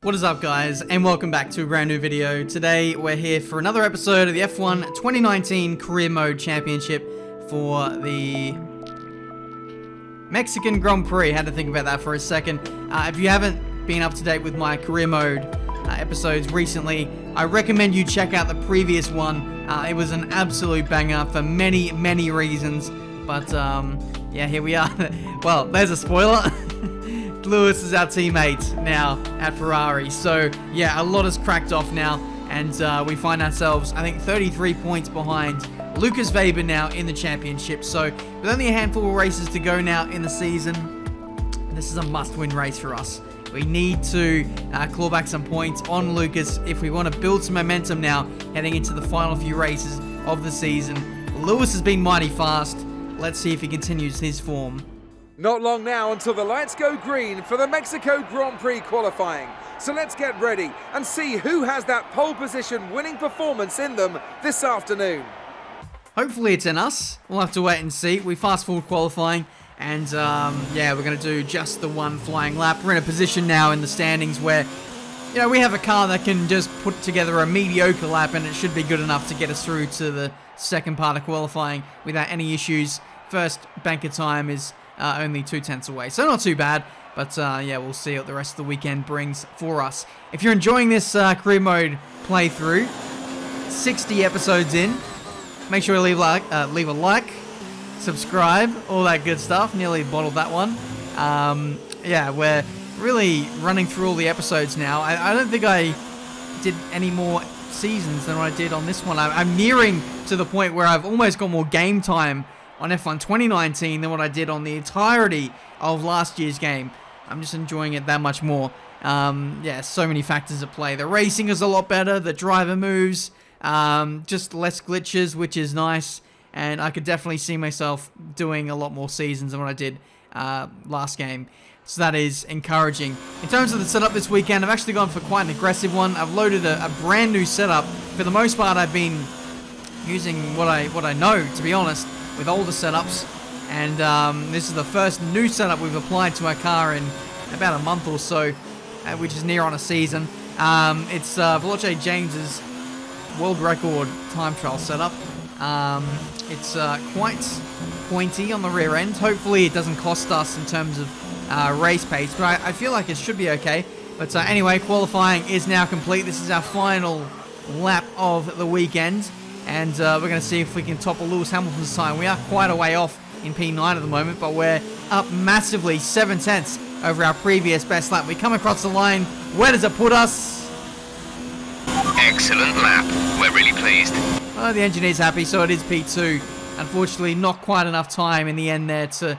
What is up, guys, and welcome back to a brand new video. Today we're here for another episode of the F1 2019 Career Mode Championship for the Mexican Grand Prix. Had to think about that for a second. If you haven't been up to date with my Career Mode episodes recently, I recommend you check out the previous one. It was an absolute banger for many reasons, but yeah, here we are. Well, there's a spoiler. Lewis is our teammate now at Ferrari. So, yeah, a lot has cracked off now. And we find ourselves, I think, 33 points behind Lucas Weber now in the championship. So, with only a handful of races to go now in the season, this is a must-win race for us. We need to claw back some points on Lucas if we want to build some momentum now heading into the final few races of the season. Lewis has been mighty fast. Let's see if he continues his form. Not long now until the lights go green for the Mexico Grand Prix qualifying. So let's get ready and see who has that pole position winning performance in them this afternoon. Hopefully it's in us. We'll have to wait and see. We fast forward qualifying and yeah, we're going to do just the one flying lap. We're in a position now in the standings where, you know, we have a car that can just put together a mediocre lap and it should be good enough to get us through to the second part of qualifying without any issues. First banker time is only 2/10 away, so not too bad, but yeah, we'll see what the rest of the weekend brings for us. If you're enjoying this career mode playthrough, 60 episodes in, make sure to leave a like, subscribe, all that good stuff. Nearly bottled that one. Yeah, we're really running through all the episodes now. I don't think I did any more seasons than what I did on this one. I'm nearing to the point where I've almost got more game time on F1 2019 than what I did on the entirety of last year's game. I'm just enjoying it that much more. Yeah, so many factors at play. The racing is a lot better, the driver moves, just less glitches, which is nice, and I could definitely see myself doing a lot more seasons than what I did last game. So that is encouraging. In terms of the setup this weekend, I've actually gone for quite an aggressive one. I've loaded a brand new setup. For the most part, I've been using what I know, to be honest, with older setups, and this is the first new setup we've applied to our car in about a month or so, which is near on a season. It's Veloce James's world record time trial setup. It's quite pointy on the rear end. Hopefully it doesn't cost us in terms of race pace, but I feel like it should be okay. But anyway, qualifying is now complete. This is our final lap of the weekend. And we're going to see if we can topple Lewis Hamilton's time. We are quite a way off in P9 at the moment, but we're up massively, 7/10 over our previous best lap. We come across the line. Where does it put us? Excellent lap. We're really pleased. Oh, the engineer's happy, so it is P2. Unfortunately, not quite enough time in the end there to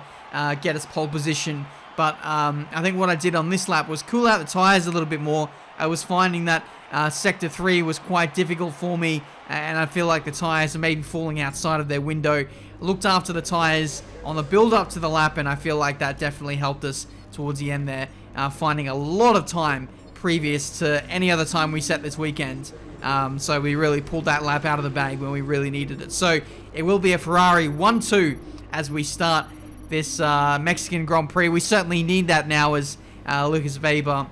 get us pole position. But I think what I did on this lap was cool out the tyres a little bit more. I was finding that Sector 3 was quite difficult for me, and I feel like the tyres are maybe falling outside of their window. Looked after the tyres on the build-up to the lap, and I feel like that definitely helped us towards the end there, finding a lot of time previous to any other time we set this weekend. So we really pulled that lap out of the bag when we really needed it. So it will be a Ferrari 1-2 as we start this Mexican Grand Prix. We certainly need that now as Lucas Weber,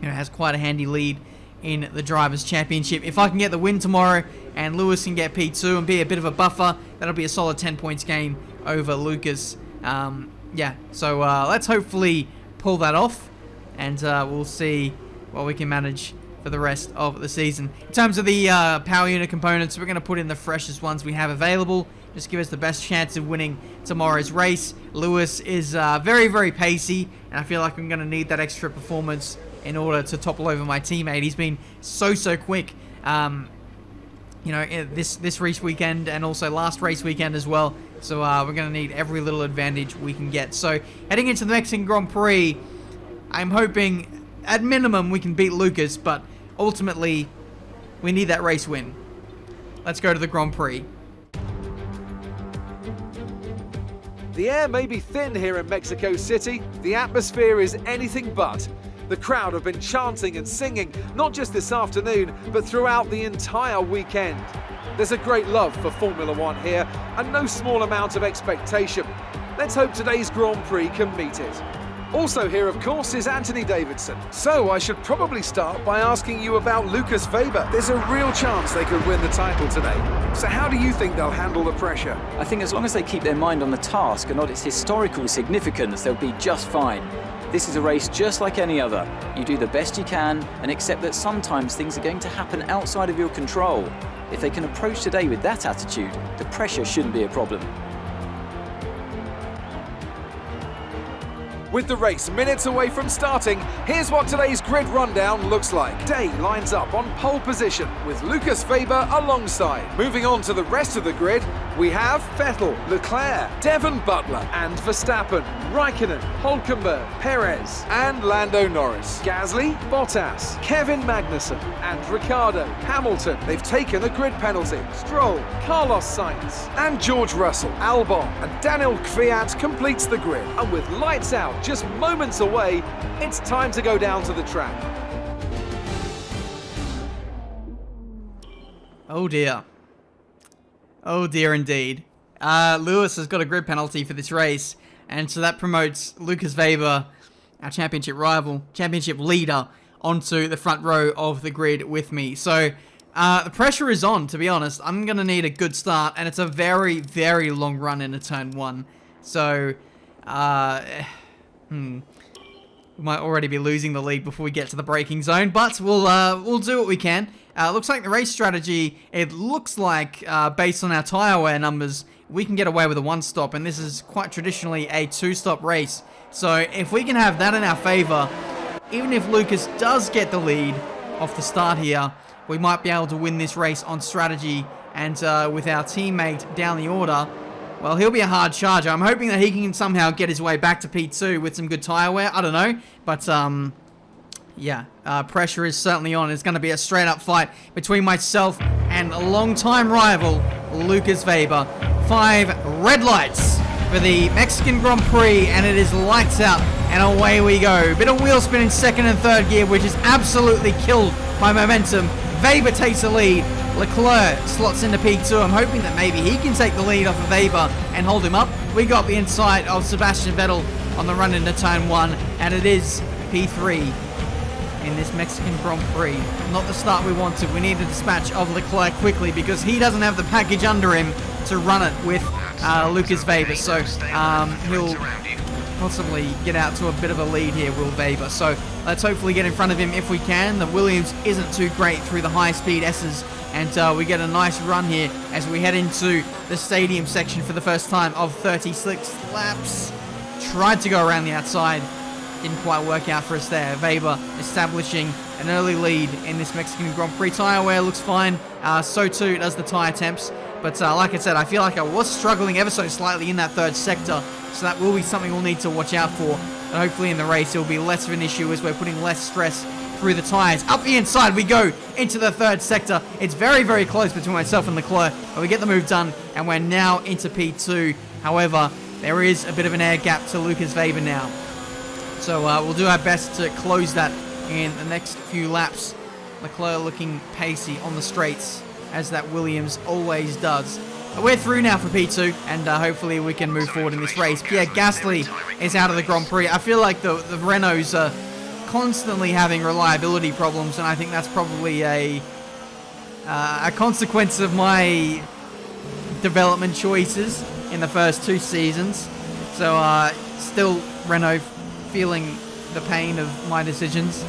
you know, has quite a handy lead in the Drivers' Championship. If I can get the win tomorrow and Lewis can get P2 and be a bit of a buffer, that'll be a solid 10 points gain over Lucas. Yeah, so let's hopefully pull that off, and we'll see what we can manage for the rest of the season. In terms of the power unit components, we're going to put in the freshest ones we have available. Just give us the best chance of winning tomorrow's race. Lewis is very pacey, and I feel like I'm going to need that extra performance in order to topple over my teammate. He's been so quick, you know, this race weekend and also last race weekend as well. So we're going to need every little advantage we can get. So heading into the Mexican Grand Prix, I'm hoping at minimum we can beat Lucas, but ultimately we need that race win. Let's go to the Grand Prix. The air may be thin here in Mexico City. The atmosphere is anything but. The crowd have been chanting and singing, not just this afternoon, but throughout the entire weekend. There's a great love for Formula One here, and no small amount of expectation. Let's hope today's Grand Prix can meet it. Also here, of course, is Anthony Davidson. So I should probably start by asking you about Lucas Weber. There's a real chance they could win the title today. So how do you think they'll handle the pressure? I think as long as they keep their mind on the task and not its historical significance, they'll be just fine. This is a race just like any other. You do the best you can and accept that sometimes things are going to happen outside of your control. If they can approach today with that attitude, the pressure shouldn't be a problem. With the race minutes away from starting, here's what today's grid rundown looks like. Day lines up on pole position with Lucas Weber alongside. Moving on to the rest of the grid, we have Vettel, Leclerc, Devon Butler and Verstappen, Raikkonen, Hülkenberg, Perez and Lando Norris, Gasly, Bottas, Kevin Magnussen and Ricciardo, Hamilton. They've taken a grid penalty. Stroll, Carlos Sainz and George Russell, Albon and Daniel Kvyat completes the grid. And with lights out just moments away, it's time to go down to the track. Oh dear. Oh dear indeed. Lewis has got a grid penalty for this race, and so that promotes Lucas Weber, our championship rival, championship leader, onto the front row of the grid with me. So the pressure is on, to be honest. I'm going to need a good start, and it's a very, very long run into turn 1. So, we might already be losing the lead before we get to the braking zone, but we'll do what we can. Looks like the race strategy, it looks like, based on our tyre wear numbers, we can get away with a 1-stop, and this is quite traditionally a 2-stop race. So if we can have that in our favour, even if Lucas does get the lead off the start here, we might be able to win this race on strategy, and with our teammate down the order, well, he'll be a hard charger. I'm hoping that he can somehow get his way back to P2 with some good tyre wear. I don't know, but yeah, pressure is certainly on. It's going to be a straight-up fight between myself and a long-time rival, Lucas Weber. 5 red lights for the Mexican Grand Prix, and it is lights out, and away we go. Bit of wheel spin in second and third gear, which is absolutely killed by momentum. Weber takes the lead. Leclerc slots into P2. I'm hoping that maybe he can take the lead off of Weber and hold him up. We got the inside of Sebastian Vettel on the run into turn 1, and it is P3 in this Mexican Grand Prix. Not the start we wanted. We need a dispatch of Leclerc quickly because he doesn't have the package under him to run it with Lucas Weber. So he'll possibly get out to a bit of a lead here, will Weber. So let's hopefully get in front of him if we can. The Williams isn't too great through the high-speed S's, and we get a nice run here as we head into the stadium section for the first time of 36 laps. Tried to go around the outside. Didn't quite work out for us there. Weber establishing an early lead in this Mexican Grand Prix. Tyre wear looks fine. So too does the tyre temps. But like I said, I feel like I was struggling ever so slightly in that third sector. So that will be something we'll need to watch out for. And hopefully in the race it will be less of an issue as we're putting less stress through the tyres. Up the inside we go into the third sector. It's very, very close between myself and Leclerc. But we get the move done and we're now into P2. However, there is a bit of an air gap to Lucas Weber now. So we'll do our best to close that in the next few laps. Leclerc looking pacey on the straights, as that Williams always does. But we're through now for P2, and hopefully we can move forward in this race. Pierre Gasly is out of the Grand Prix. I feel like the Renaults are constantly having reliability problems, and I think that's probably a consequence of my development choices in the first 2 seasons. So still Renault feeling the pain of my decisions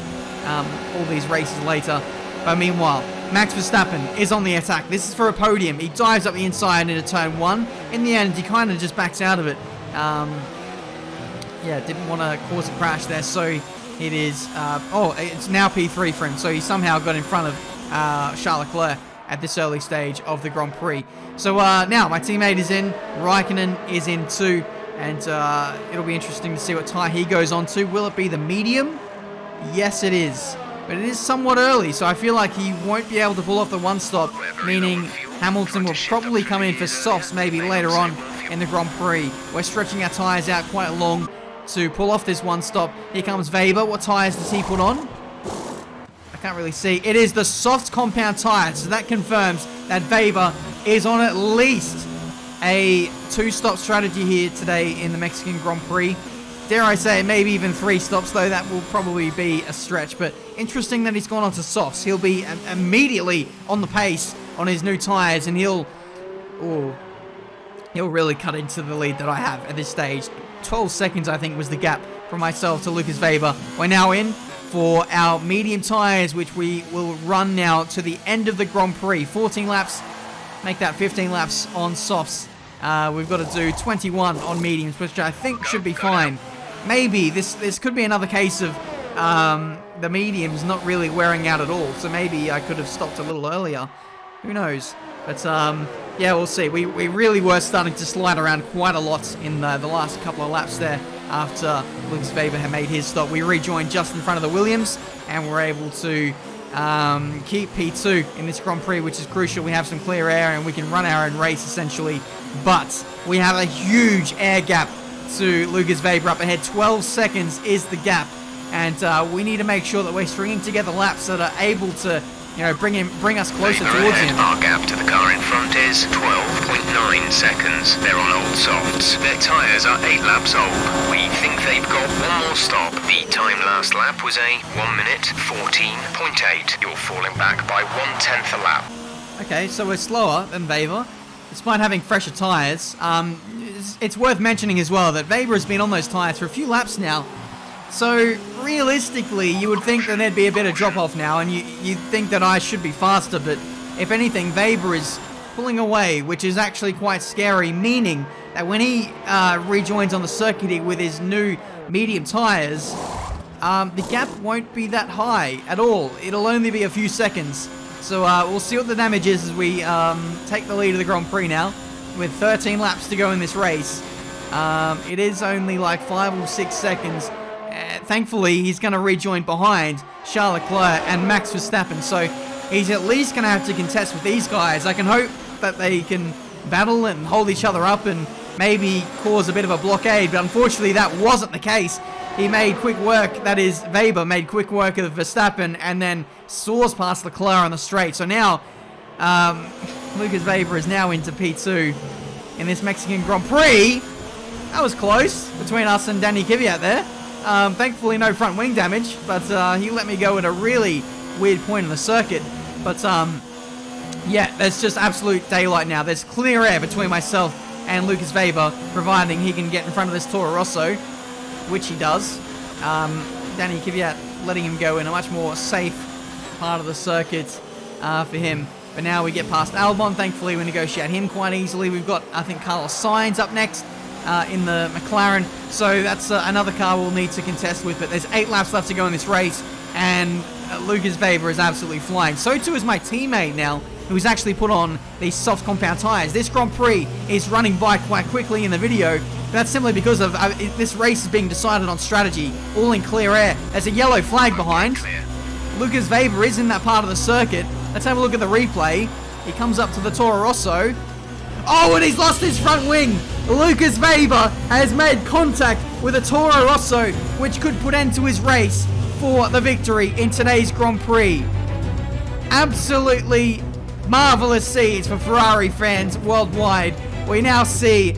all these races later. But meanwhile, Max Verstappen is on the attack. This is for a podium. He dives up the inside into turn 1. In the end, he kind of just backs out of it. Yeah, didn't want to cause a crash there. So it is... it's now P3 for him. So he somehow got in front of Charles Leclerc at this early stage of the Grand Prix. So now my teammate is in. Raikkonen is in too. And it'll be interesting to see what tyre he goes on to. Will it be the medium? Yes, it is. But it is somewhat early, so I feel like he won't be able to pull off the 1-stop, meaning Hamilton will probably come in for softs maybe later on in the Grand Prix. We're stretching our tyres out quite long to pull off this 1-stop. Here comes Weber. What tyres does he put on? I can't really see. It is the soft compound tyres, so that confirms that Weber is on at least a 2-stop strategy here today in the Mexican Grand Prix. Dare I say, maybe even 3 stops, though that will probably be a stretch. But interesting that he's gone on to softs. He'll be immediately on the pace on his new tyres, and he'll really cut into the lead that I have at this stage. 12 seconds, I think, was the gap from myself to Lucas Weber. We're now in for our medium tyres, which we will run now to the end of the Grand Prix. 14 laps, make that 15 laps on softs. We've got to do 21 on mediums, which I think should be fine. Maybe this could be another case of the mediums not really wearing out at all, so maybe I could have stopped a little earlier. Who knows? But yeah, we'll see. We really were starting to slide around quite a lot in the last couple of laps there after Lucas Weber had made his stop. We rejoined just in front of the Williams, and we're able to keep P2 in this Grand Prix, which is crucial. We have some clear air, and we can run our own race, essentially. But we have a huge air gap to Lucas Weber up ahead. 12 seconds is the gap, and we need to make sure that we're stringing together laps that are able to, you know, bring us closer towards him. Our gap to the car in front is 12.9 seconds. They're on old softs. Their tyres are 8 laps old. We think they've got one more stop. The time last lap was a 1 minute 14.8. You're falling back by 1/10 a lap. Okay, so we're slower than Weber, despite having fresher tyres. It's worth mentioning as well that Weber has been on those tyres for a few laps now. So realistically, you would think that there'd be a bit of drop-off now, and you'd think that I should be faster, but if anything, Weber is pulling away, which is actually quite scary, meaning that when he rejoins on the circuit with his new medium tyres, the gap won't be that high at all. It'll only be a few seconds. So we'll see what the damage is as we take the lead of the Grand Prix now, with 13 laps to go in this race. It is only like 5 or 6 seconds. Thankfully, he's going to rejoin behind Charles Leclerc and Max Verstappen, so he's at least going to have to contest with these guys. I can hope that they can battle and hold each other up and maybe cause a bit of a blockade, but unfortunately that wasn't the case. He made quick work, that is, Weber made quick work of Verstappen and then soars past Leclerc on the straight. So now, Lucas Weber is now into P2 in this Mexican Grand Prix. That was close between us and Danny Kvyat there. Thankfully no front wing damage, but he let me go at a really weird point in the circuit. But yeah, there's just absolute daylight now. There's clear air between myself and Lucas Weber, providing he can get in front of this Toro Rosso, which he does. Danny Kvyat letting him go in a much more safe part of the circuit for him. But now we get past Albon. Thankfully we negotiate him quite easily. We've got, I think, Carlos Sainz up next in the McLaren, so that's another car we'll need to contest with. But there's 8 laps left to go in this race, and Lucas Weber is absolutely flying. So too is my teammate now, who's actually put on these soft compound tyres. This Grand Prix is running by quite quickly in the video. That's simply because of this race is being decided on strategy, all in clear air. There's a yellow flag behind. Lucas Weber is in that part of the circuit. Let's have a look at the replay. He comes up to the Toro Rosso. Oh, and he's lost his front wing. Lucas Weber has made contact with a Toro Rosso, which could put end to his race for the victory in today's Grand Prix. Absolutely marvellous scenes for Ferrari fans worldwide. We now see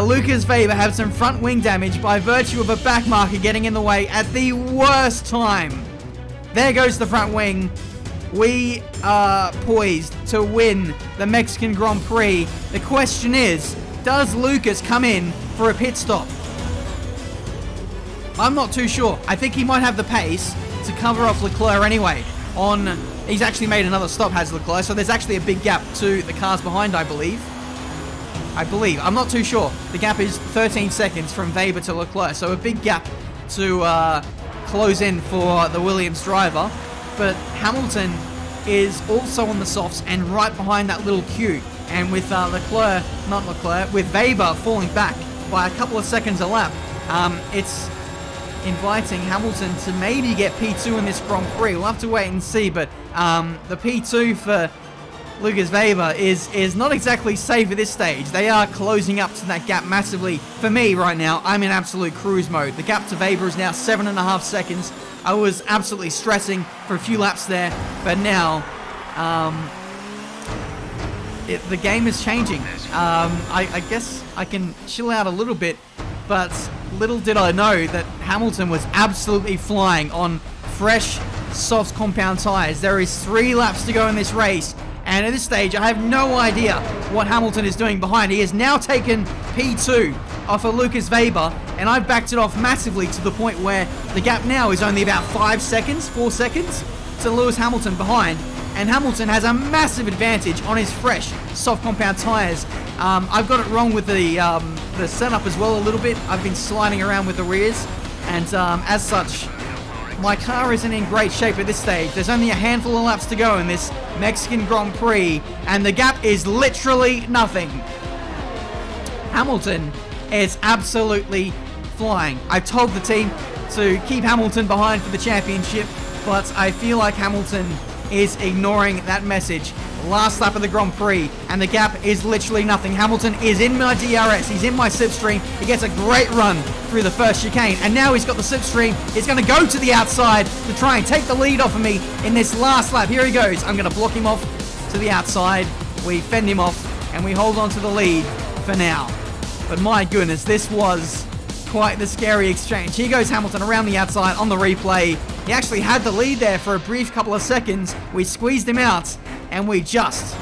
Lucas Weber have some front wing damage by virtue of a back marker getting in the way at the worst time. There goes the front wing. We are poised to win the Mexican Grand Prix. The question is, does Lucas come in for a pit stop? I'm not too sure. I think he might have the pace to cover off Leclerc anyway. He's actually made another stop, has Leclerc, so there's actually a big gap to the cars behind, I believe. I'm not too sure. The gap is 13 seconds from Weber to Leclerc, so a big gap to close in for the Williams driver. But Hamilton is also on the softs and right behind that little queue. And with with Weber falling back by a couple of seconds a lap, it's inviting Hamilton to maybe get P2 in this Grand Prix. We'll have to wait and see, but the P2 for Lucas Weber is not exactly safe at this stage. They are closing up to that gap massively. For me right now, I'm in absolute cruise mode. The gap to Weber is now 7.5 seconds. I was absolutely stressing for a few laps there, but now the game is changing. I guess I can chill out a little bit, but little did I know that Hamilton was absolutely flying on fresh, soft compound tyres. There is 3 laps to go in this race, and at this stage, I have no idea what Hamilton is doing behind. He has now taken P2 off of Lucas Weber, and I've backed it off massively to the point where the gap now is only about 4 seconds to Lewis Hamilton behind, and Hamilton has a massive advantage on his fresh, soft compound tyres. I've got it wrong with the setup as well a little bit. I've been sliding around with the rears, and as such, my car isn't in great shape at this stage. There's only a handful of laps to go in this Mexican Grand Prix, and the gap is literally nothing. Hamilton is absolutely flying. I told the team to keep Hamilton behind for the championship, but I feel like Hamilton is ignoring that message. Last lap of the Grand Prix, and the gap is literally nothing. Hamilton is in my DRS, he's in my slipstream, he gets a great run through the first chicane, and now he's got the slipstream. He's going to go to the outside to try and take the lead off of me in this last lap. Here he goes. I'm going to block him off to the outside. We fend him off, and we hold on to the lead for now. But my goodness, this was quite the scary exchange. Here goes Hamilton around the outside on the replay. He actually had the lead there for a brief couple of seconds. We squeezed him out, and we just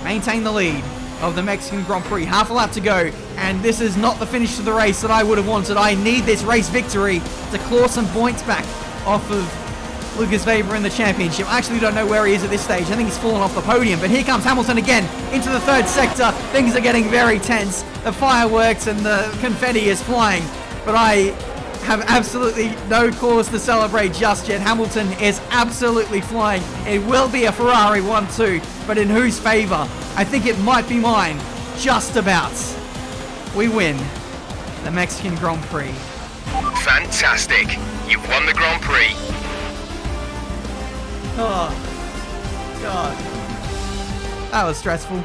maintained the lead of the Mexican Grand Prix. Half a lap to go, and this is not the finish of the race that I would have wanted. I need this race victory to claw some points back off of Lucas Weber in the championship. I actually don't know where he is at this stage. I think he's fallen off the podium, but here comes Hamilton again into the 3rd sector. Things are getting very tense. The fireworks and the confetti is flying, but I have absolutely no cause to celebrate just yet. Hamilton is absolutely flying. It will be a Ferrari 1-2, but in whose favor? I think it might be mine. Just about. We win the Mexican Grand Prix. Fantastic. You've won the Grand Prix. Oh, God. That was stressful.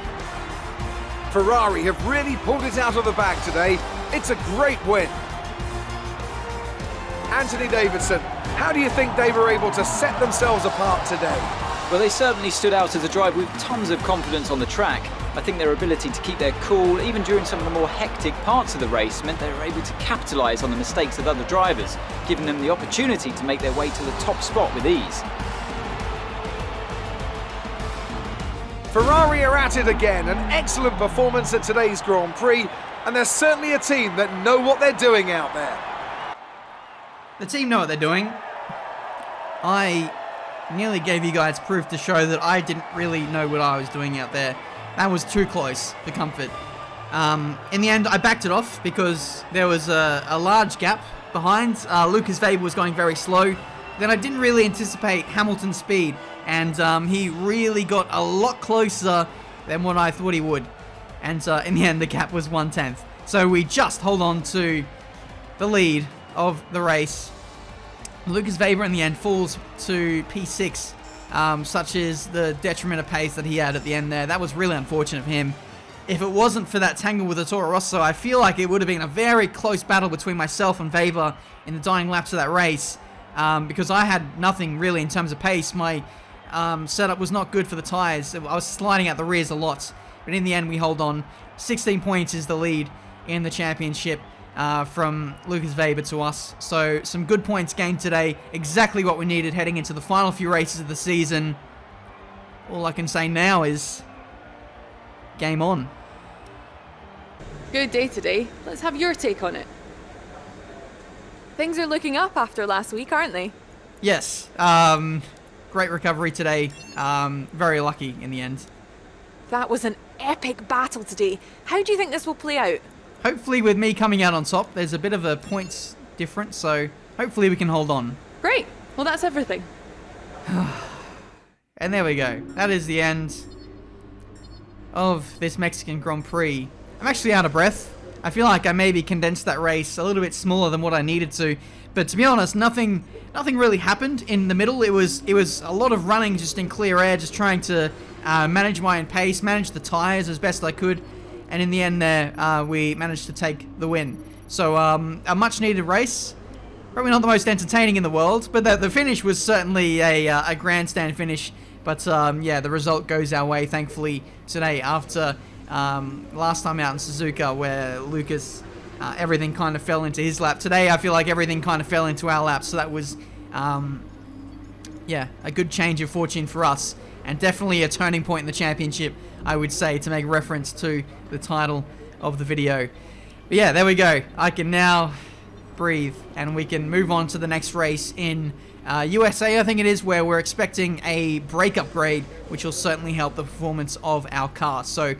Ferrari have really pulled it out of the bag today. It's a great win. Anthony Davidson, how do you think they were able to set themselves apart today? Well, they certainly stood out as a drive with tons of confidence on the track. I think their ability to keep their cool, even during some of the more hectic parts of the race, meant they were able to capitalise on the mistakes of other drivers, giving them the opportunity to make their way to the top spot with ease. Ferrari are at it again, an excellent performance at today's Grand Prix, and they're certainly a team that know what they're doing out there. The team know what they're doing. I nearly gave you guys proof to show that I didn't really know what I was doing out there. That was too close for comfort. In the end, I backed it off because there was a large gap behind. Lucas Weber was going very slow. Then I didn't really anticipate Hamilton's speed, and he really got a lot closer than what I thought he would. And in the end, the gap was 1/10. So we just hold on to the lead of the race. Lucas Weber in the end falls to P6, such as the detriment of pace that he had at the end there. That was really unfortunate for him. If it wasn't for that tangle with the Toro Rosso, I feel like it would have been a very close battle between myself and Weber in the dying laps of that race, because I had nothing really in terms of pace. My setup was not good for the tyres. I was sliding out the rears a lot, but in the end we hold on. 16 points is the lead in the championship from Lucas Weber to us. So some good points gained today, exactly what we needed heading into the final few races of the season. All I can say now is game on. Good day today. Let's have your take on it. Things are looking up after last week, aren't they? Yes. Great recovery today. Very lucky in the end. That was an epic battle today. How do you think this will play out? Hopefully with me coming out on top, there's a bit of a points difference, so hopefully we can hold on. Great. Well, that's everything. And there we go. That is the end of this Mexican Grand Prix. I'm actually out of breath. I feel like I maybe condensed that race a little bit smaller than what I needed to. But to be honest, nothing really happened in the middle. It was a lot of running just in clear air, just trying to manage my own pace, manage the tyres as best I could. And in the end there, we managed to take the win. So a much needed race. Probably not the most entertaining in the world, but the finish was certainly a grandstand finish. But yeah, the result goes our way, thankfully, today after last time out in Suzuka, where Lucas everything kind of fell into his lap. Today, I feel like everything kind of fell into our lap, so that was, yeah, a good change of fortune for us, and definitely a turning point in the championship, I would say, to make reference to the title of the video. But yeah, there we go. I can now breathe, and we can move on to the next race in USA, I think it is, where we're expecting a brake upgrade, which will certainly help the performance of our car. So,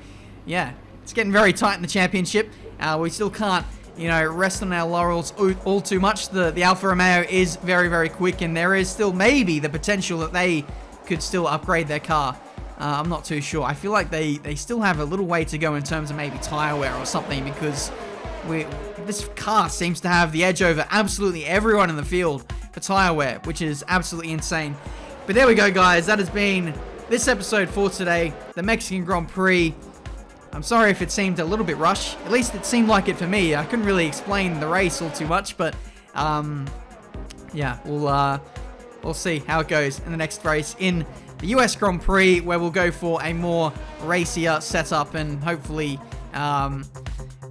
yeah, it's getting very tight in the championship. We still can't, you know, rest on our laurels all too much. The Alfa Romeo is very, very quick, and there is still maybe the potential that they could still upgrade their car. I'm not too sure. I feel like they still have a little way to go in terms of maybe tire wear or something, because this car seems to have the edge over absolutely everyone in the field for tire wear, which is absolutely insane. But there we go, guys. That has been this episode for today, the Mexican Grand Prix. I'm sorry if it seemed a little bit rushed. At least it seemed like it for me. I couldn't really explain the race all too much, but yeah, we'll see how it goes in the next race in the US Grand Prix, where we'll go for a more racier setup and hopefully,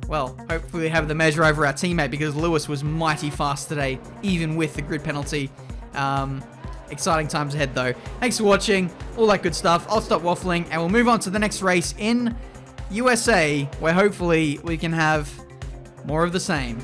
well, hopefully have the measure over our teammate, because Lewis was mighty fast today, even with the grid penalty. Exciting times ahead, though. Thanks for watching, all that good stuff. I'll stop waffling, and we'll move on to the next race in USA, where hopefully we can have more of the same.